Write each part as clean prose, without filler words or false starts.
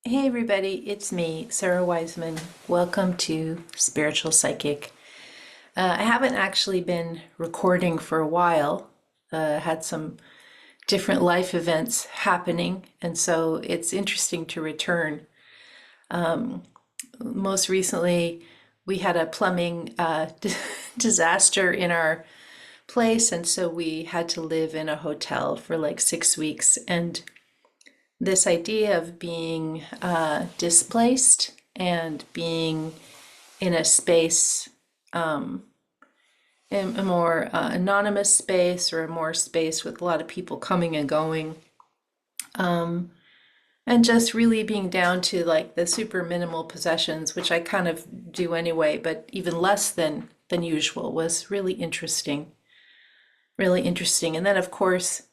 Hey everybody, it's me, Sara Wiseman. Welcome to Spiritual Psychic. I haven't actually been recording for a while. Had some different life events happening, and so it's interesting to return. Most recently, we had a plumbing disaster in our place, and so we had to live in a hotel for like 6 weeks. And this idea of being displaced and being in a space, in a more anonymous space or a more space with a lot of people coming and going, and just really being down to like the super minimal possessions, which I kind of do anyway, but even less than usual, was really interesting. Really interesting. And then of course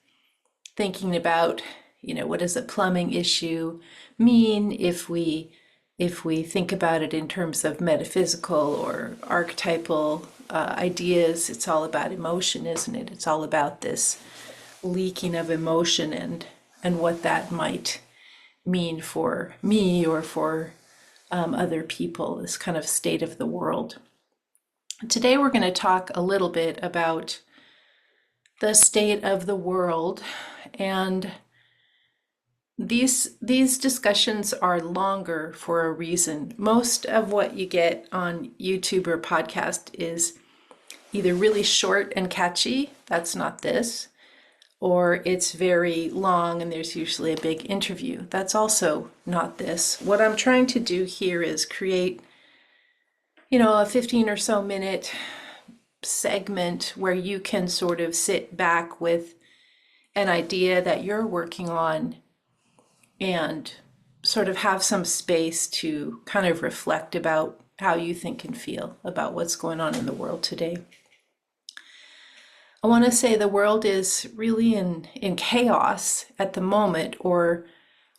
thinking about, what does a plumbing issue mean if we think about it in terms of metaphysical or archetypal ideas. It's all about emotion, isn't it? It's all about this leaking of emotion and what that might mean for me or for other people, this kind of state of the world. Today we're going to talk a little bit about the state of the world, and these discussions are longer for a reason. Most of what you get on YouTube or podcast is either really short and catchy, that's not this, or it's very long and there's usually a big interview. That's also not this. What I'm trying to do here is create, a 15 or so minute segment where you can sort of sit back with an idea that you're working on and sort of have some space to kind of reflect about how you think and feel about what's going on in the world today. I want to say the world is really in chaos at the moment, or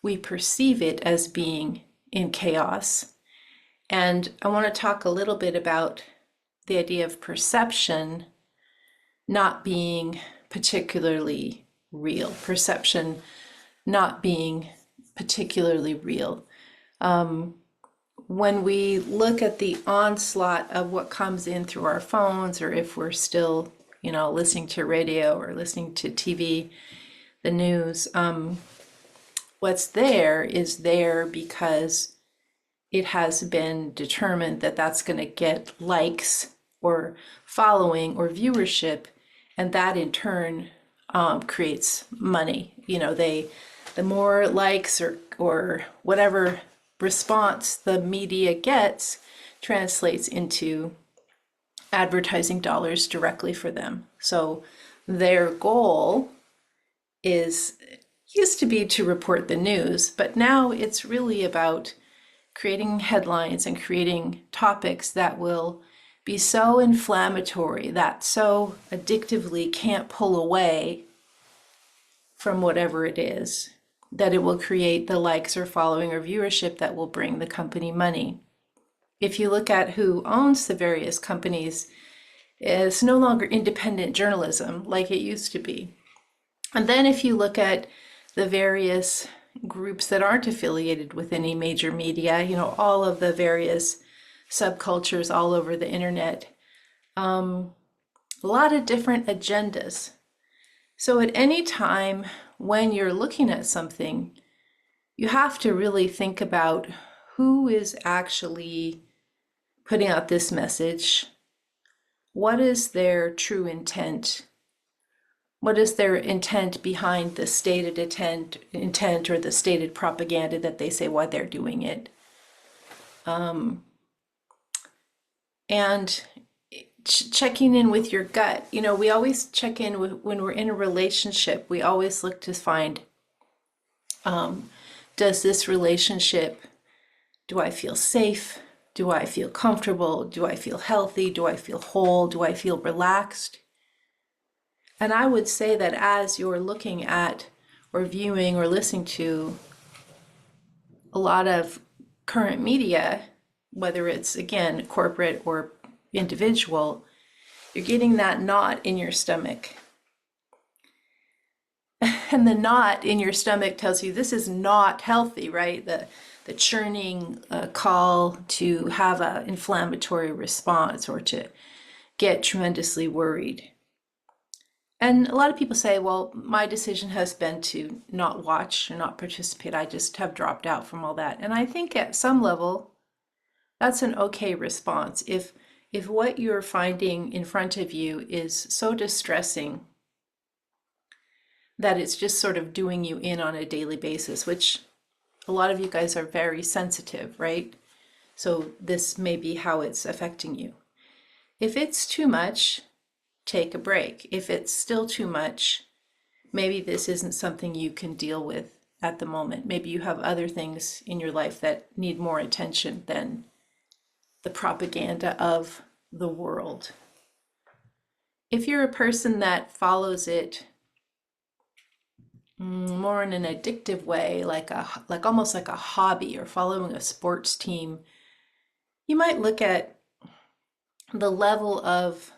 we perceive it as being in chaos. And I want to talk a little bit about the idea of perception not being particularly real, perception not being particularly real. When we look at the onslaught of what comes in through our phones, or if we're still, listening to radio or listening to TV, the news, what's there is there because it has been determined that that's going to get likes or following or viewership, and that in turn creates money. The more likes or whatever response the media gets translates into advertising dollars directly for them. So their goal used to be to report the news, but now it's really about creating headlines and creating topics that will be so inflammatory, that so addictively can't pull away from whatever it is, that it will create the likes or following or viewership that will bring the company money. If you look at who owns the various companies, it's no longer independent journalism like it used to be. And then if you look at the various groups that aren't affiliated with any major media, all of the various subcultures all over the internet, a lot of different agendas. So at any time when you're looking at something, you have to really think about who is actually putting out this message. What is their true intent? What is their intent behind the stated intent or the stated propaganda that they say why they're doing it? And checking in with your gut. We always check in when we're in a relationship. We always look to find, does this relationship, do I feel safe? Do I feel comfortable? Do I feel healthy? Do I feel whole? Do I feel relaxed? And I would say that as you're looking at or viewing or listening to a lot of current media, whether it's, again, corporate or individual, you're getting that knot in your stomach. and the knot in your stomach tells you this is not healthy, right? The churning call to have an inflammatory response or to get tremendously worried. And a lot of people say, well, my decision has been to not watch or not participate. I just have dropped out from all that. And I think at some level, that's an okay response. If what you're finding in front of you is so distressing that it's just sort of doing you in on a daily basis, which a lot of you guys are very sensitive, right? So this may be how it's affecting you. If it's too much, take a break. If it's still too much, maybe this isn't something you can deal with at the moment. Maybe you have other things in your life that need more attention than the propaganda of the world. If you're a person that follows it more in an addictive way, like almost like a hobby or following a sports team, you might look at the level of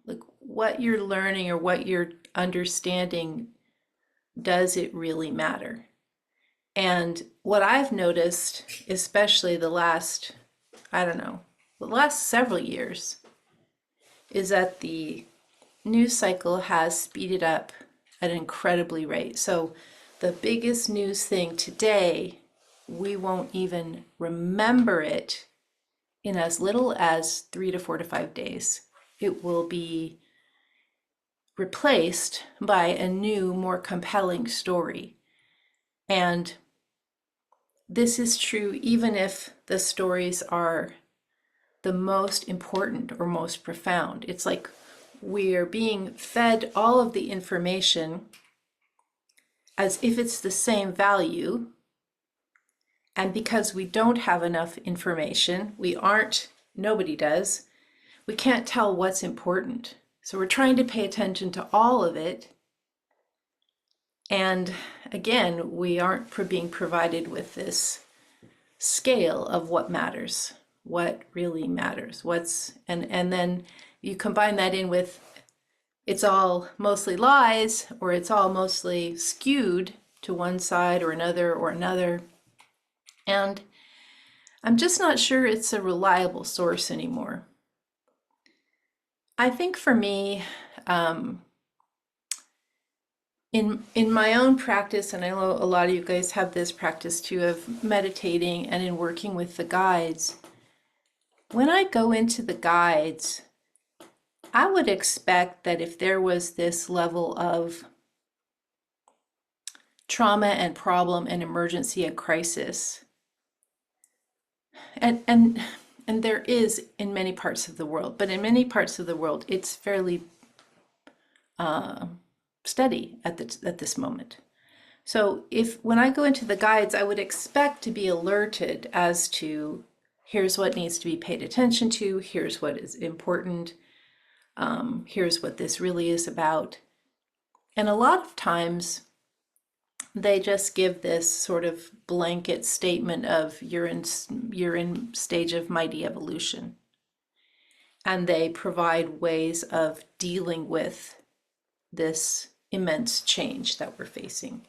like what you're learning or what you're understanding. Does it really matter? And what I've noticed, especially the last, the last several years, is that the news cycle has speeded up at an incredibly rate. So the biggest news thing today, we won't even remember it in as little as 3 to 4 to 5 days. It will be replaced by a new, more compelling story. And this is true even if the stories are the most important or most profound. It's like we're being fed all of the information as if it's the same value. And because we don't have enough information, nobody does, we can't tell what's important. So we're trying to pay attention to all of it. And again, we aren't being provided with this scale of what matters, what really matters, and then you combine that in with it's all mostly lies, or it's all mostly skewed to one side or another. And I'm just not sure it's a reliable source anymore. I think for me, in my own practice, and I know a lot of you guys have this practice too of meditating and in working with the guides, when I go into the guides, I would expect that if there was this level of trauma and problem and emergency and crisis, and there is in many parts of the world, but in many parts of the world, it's fairly steady at this moment. So when I go into the guides, I would expect to be alerted as to here's what needs to be paid attention to, here's what is important, here's what this really is about. And a lot of times they just give this sort of blanket statement of you're in stage of mighty evolution. And they provide ways of dealing with this immense change that we're facing.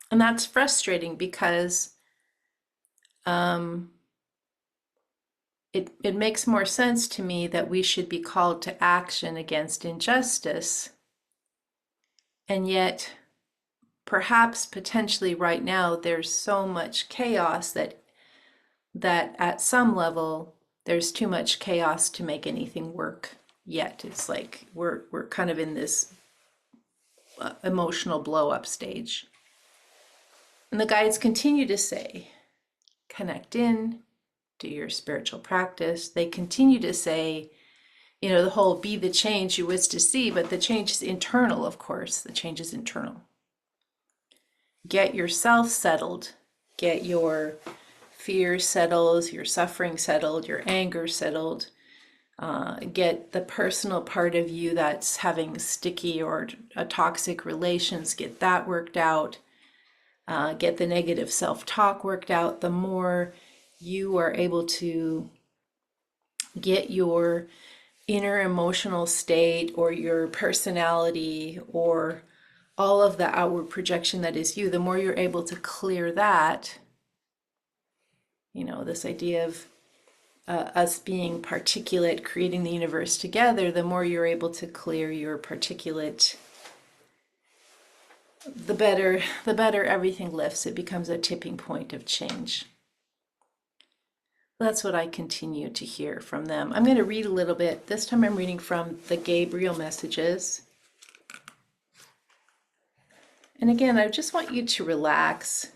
And that's frustrating because it makes more sense to me that we should be called to action against injustice. And yet, perhaps potentially right now, there's so much chaos that at some level, there's too much chaos to make anything work yet. It's like we're kind of in this emotional blow-up stage. And the guides continue to say, connect in, do your spiritual practice. They continue to say, the whole be the change you wish to see, but the change is internal, of course. The change is internal. Get yourself settled. Get your fear settled, your suffering settled, your anger settled. Get the personal part of you that's having sticky or toxic relations, get that worked out. Get the negative self-talk worked out. The more you are able to get your inner emotional state or your personality or all of the outward projection that is you, the more you're able to clear that, this idea of us being particulate, creating the universe together, the more you're able to clear your particulate, the better everything lifts. It becomes a tipping point of change. That's what I continue to hear from them. I'm going to read a little bit. This time I'm reading from the Gabriel messages. And again, I just want you to relax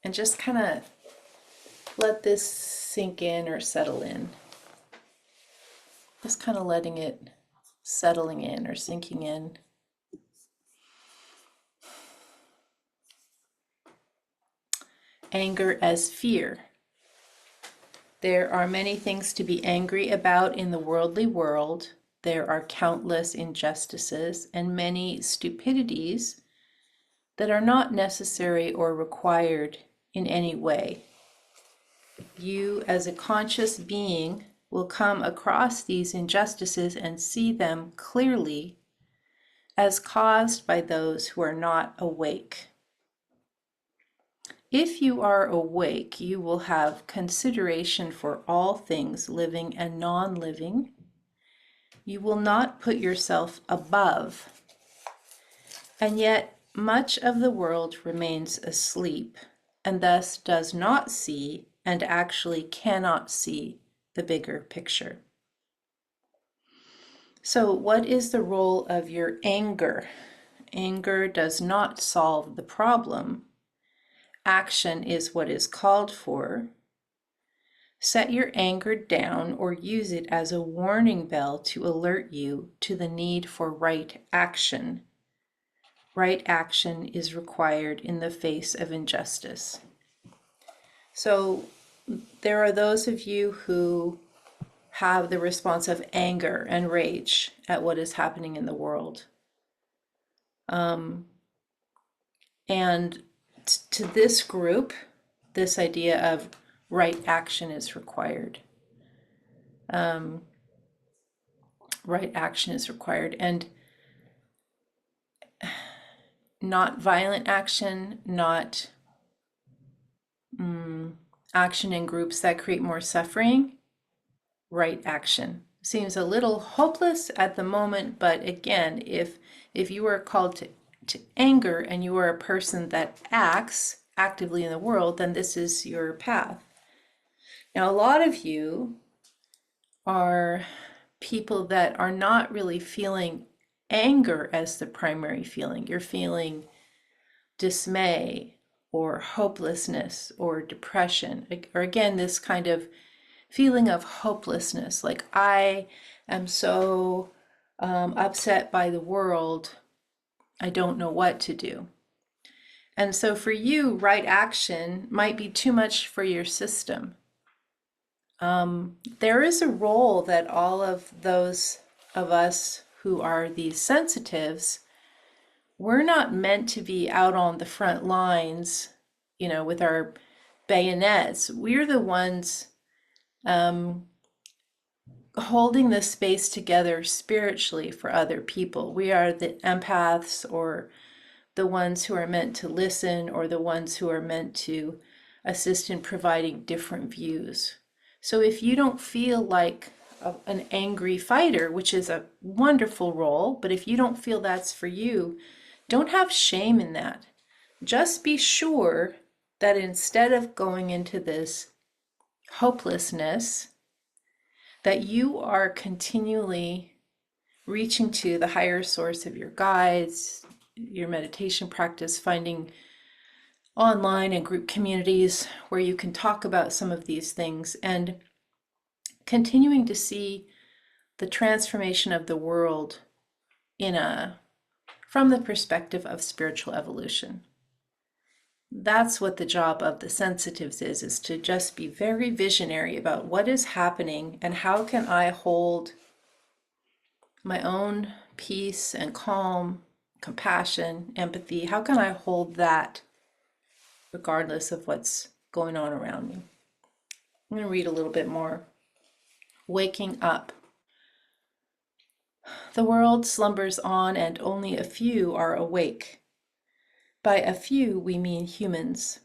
and just kind of let this sink in or settle in. Just kind of letting it settling in or sinking in. Anger as fear. There are many things to be angry about in the worldly world. There are countless injustices and many stupidities that are not necessary or required in any way. You, as a conscious being, will come across these injustices and see them clearly as caused by those who are not awake. If you are awake, you will have consideration for all things living and non-living. You will not put yourself above. And yet, much of the world remains asleep and thus does not see and actually cannot see the bigger picture. So, what is the role of your anger? Anger does not solve the problem. Action is what is called for. Set your anger down or use it as a warning bell to alert you to the need for right action. Right action is required in the face of injustice. So there are those of you who have the response of anger and rage at what is happening in the world. And to this group, this idea of right action is required. Right action is required, and not violent action, not action in groups that create more suffering. Right action seems a little hopeless at the moment, but again, if you are called to anger and you are a person that acts actively in the world, then this is your path. Now, a lot of you are people that are not really feeling anger as the primary feeling. You're feeling dismay or hopelessness or depression, or again, this kind of feeling of hopelessness, like I am so upset by the world, I don't know what to do. And so for you, right action might be too much for your system. There is a role that all of those of us who are these sensitives, we're not meant to be out on the front lines, with our bayonets. We're the ones holding the space together spiritually for other people. We are the empaths, or the ones who are meant to listen, or the ones who are meant to assist in providing different views. So if you don't feel like an angry fighter, which is a wonderful role, but if you don't feel that's for you, don't have shame in that. Just be sure that instead of going into this hopelessness, that you are continually reaching to the higher source of your guides, your meditation practice, finding online and group communities where you can talk about some of these things, and continuing to see the transformation of the world from the perspective of spiritual evolution. That's what the job of the sensitives is to just be very visionary about what is happening and how can I hold my own peace and calm, compassion, empathy. How can I hold that regardless of what's going on around me? I'm going to read a little bit more. Waking up. The world slumbers on and only a few are awake. By a few, we mean humans.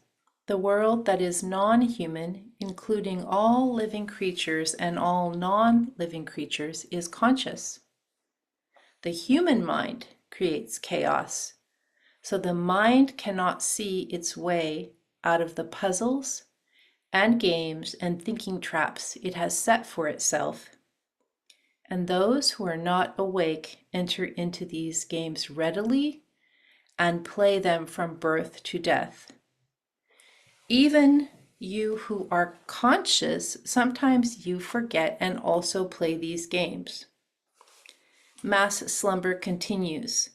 The world that is non-human, including all living creatures and all non-living creatures, is conscious. The human mind creates chaos, so the mind cannot see its way out of the puzzles and games and thinking traps it has set for itself. And those who are not awake enter into these games readily and play them from birth to death. Even you who are conscious, sometimes you forget and also play these games. Mass slumber continues.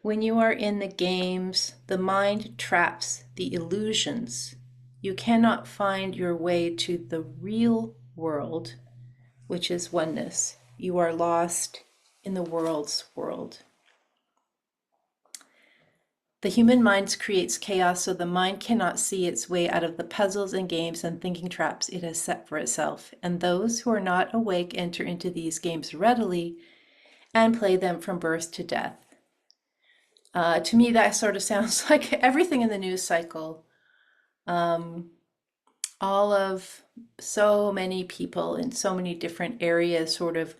When you are in the games, the mind traps the illusions. You cannot find your way to the real world, which is oneness. You are lost in the world's world. The human mind creates chaos, so the mind cannot see its way out of the puzzles and games and thinking traps it has set for itself. And those who are not awake enter into these games readily and play them from birth to death. To me, that sort of sounds like everything in the news cycle. All of so many people in so many different areas sort of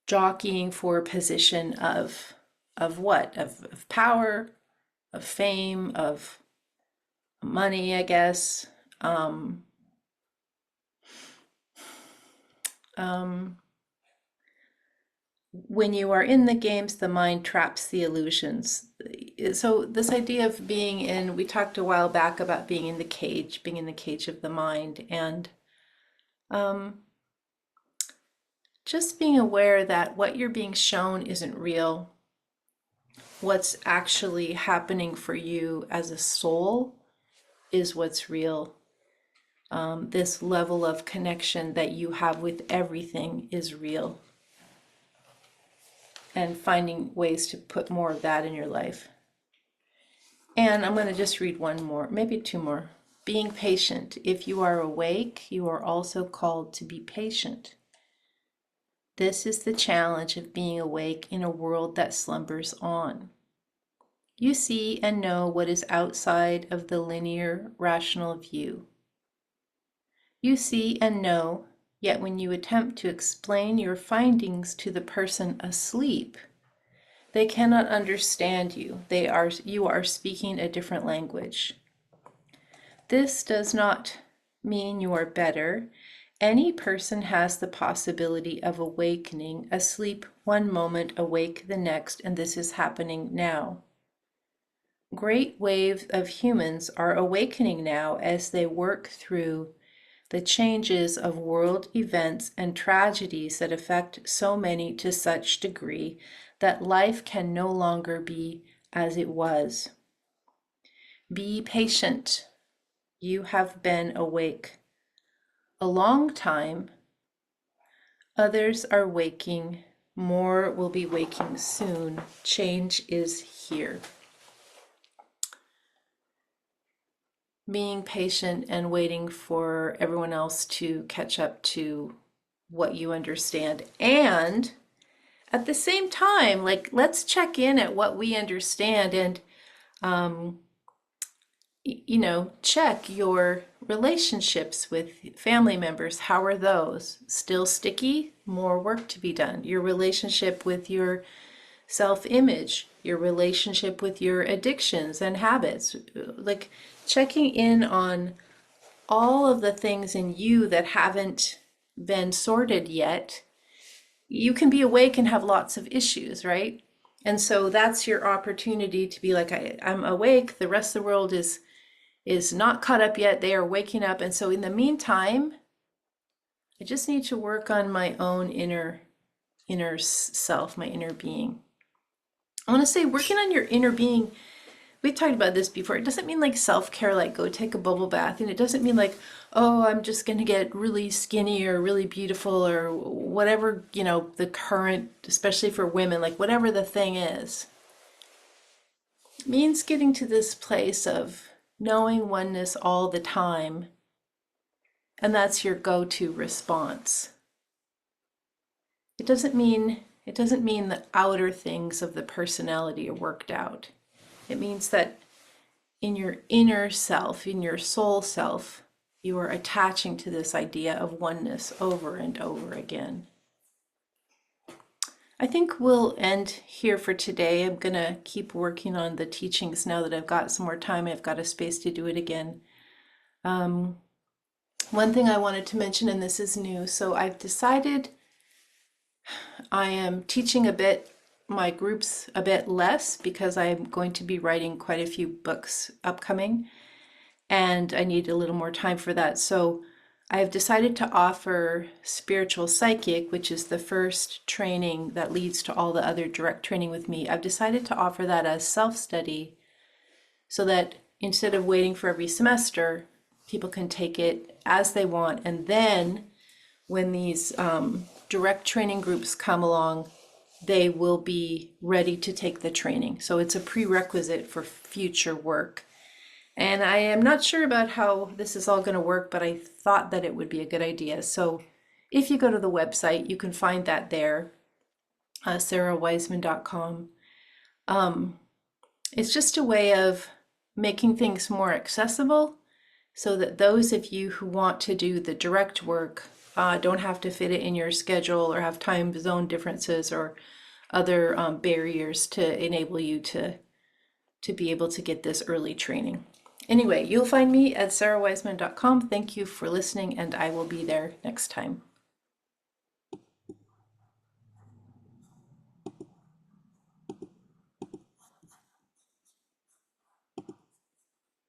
jockeying for a position of what? Of power, of fame, of money, I guess. When you are in the games, the mind traps the illusions. So this idea of being in, we talked a while back about being in the cage of the mind, and just being aware that what you're being shown isn't real. What's actually happening for you as a soul is what's real. This level of connection that you have with everything is real. And finding ways to put more of that in your life. And I'm going to just read one more, maybe two more. Being patient. If you are awake, you are also called to be patient. This is the challenge of being awake in a world that slumbers on. You see and know what is outside of the linear, rational view. You see and know, yet when you attempt to explain your findings to the person asleep, they cannot understand you. You are speaking a different language. This does not mean you are better. Any person has the possibility of awakening, asleep one moment, awake the next, and this is happening now. Great waves of humans are awakening now as they work through the changes of world events and tragedies that affect so many to such degree that life can no longer be as it was. Be patient. You have been awake a long time. Others are waking. More will be waking soon. Change is here. Being patient and waiting for everyone else to catch up to what you understand. And at the same time, like, let's check in at what we understand and, check your relationships with family members. How are those? Still sticky? More work to be done. Your relationship with your self-image, your relationship with your addictions and habits, like checking in on all of the things in you that haven't been sorted yet. You can be awake and have lots of issues, right? And so that's your opportunity to be like, I'm awake, the rest of the world is not caught up yet, they are waking up. And so in the meantime, I just need to work on my own inner self, my inner being. I want to say working on your inner being, we've talked about this before. It doesn't mean like self-care, like go take a bubble bath. And it doesn't mean like, oh, I'm just going to get really skinny or really beautiful or whatever, the current, especially for women, like whatever the thing is. It means getting to this place of knowing oneness all the time. And that's your go-to response. It doesn't mean It doesn't mean the outer things of the personality are worked out. It means that in your inner self, in your soul self, you are attaching to this idea of oneness over and over again. I think we'll end here for today. I'm going to keep working on the teachings now that I've got some more time. I've got a space to do it again. One thing I wanted to mention, and this is new, so I've decided I am teaching my groups a bit less because I'm going to be writing quite a few books upcoming, and I need a little more time for that. So I have decided to offer Spiritual Psychic, which is the first training that leads to all the other direct training with me. I've decided to offer that as self-study so that instead of waiting for every semester, people can take it as they want. And then when these direct training groups come along, they will be ready to take the training. So it's a prerequisite for future work. And I am not sure about how this is all going to work, but I thought that it would be a good idea. So if you go to the website, you can find that there, sarawiseman.com. It's just a way of making things more accessible so that those of you who want to do the direct work don't have to fit it in your schedule or have time zone differences or other barriers to enable you to be able to get this early training. Anyway, you'll find me at sarawiseman.com. Thank you for listening, and I will be there next time.